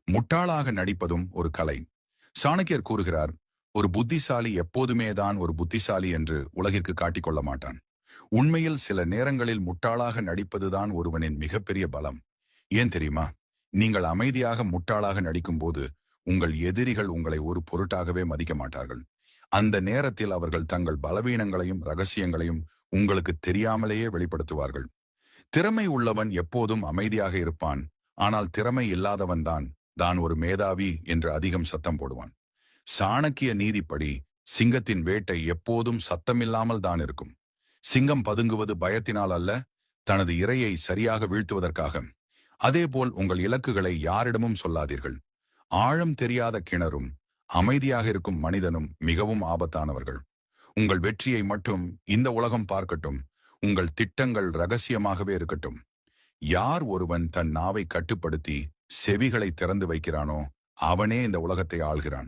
முட்டாளாக நடிப்பதும் ஒரு கலை. சாணக்கியர் கூறுகிறார், ஒரு புத்திசாலி எப்போதுமே தான் ஒரு புத்திசாலி என்று உலகிற்கு காட்டிக்கொள்ள மாட்டான். உண்மையில் சில நேரங்களில் முட்டாளாக நடிப்பதுதான் ஒருவனின் மிகப்பெரிய பலம். ஏன் தெரியுமா? நீங்கள் அமைதியாக முட்டாளாக நடிக்கும்போது உங்கள் எதிரிகள் உங்களை ஒரு பொருட்டாகவே மதிக்க மாட்டார்கள். அந்த நேரத்தில் அவர்கள் தங்கள் பலவீனங்களையும் ரகசியங்களையும் உங்களுக்கு தெரியாமலேயே வெளிப்படுத்துவார்கள். திறமை உள்ளவன் எப்போதும் அமைதியாக இருப்பான். ஆனால் திறமை இல்லாதவன் தான் ஒரு மேதாவி என்று அதிகம் சத்தம் போடுவான். சாணக்கிய நீதிப்படி சிங்கத்தின் வேட்டை எப்போதும் சத்தமில்லாமல் தான் இருக்கும். சிங்கம் பதுங்குவது பயத்தினால் அல்ல, தனது இரையை சரியாக வீழ்த்துவதற்காக. அதேபோல் உங்கள் இலக்குகளை யாரிடமும் சொல்லாதீர்கள். ஆழம் தெரியாத கிணறும் அமைதியாக இருக்கும் மனிதனும் மிகவும் ஆபத்தானவர்கள். உங்கள் வெற்றியை மட்டும் இந்த உலகம் பார்க்கட்டும். உங்கள் திட்டங்கள் ரகசியமாகவே இருக்கட்டும். யார் ஒருவன் தன் நாவை கட்டுப்படுத்தி செவிகளை திறந்து வைக்கிறானோ அவனே இந்த உலகத்தை ஆள்கிறான்.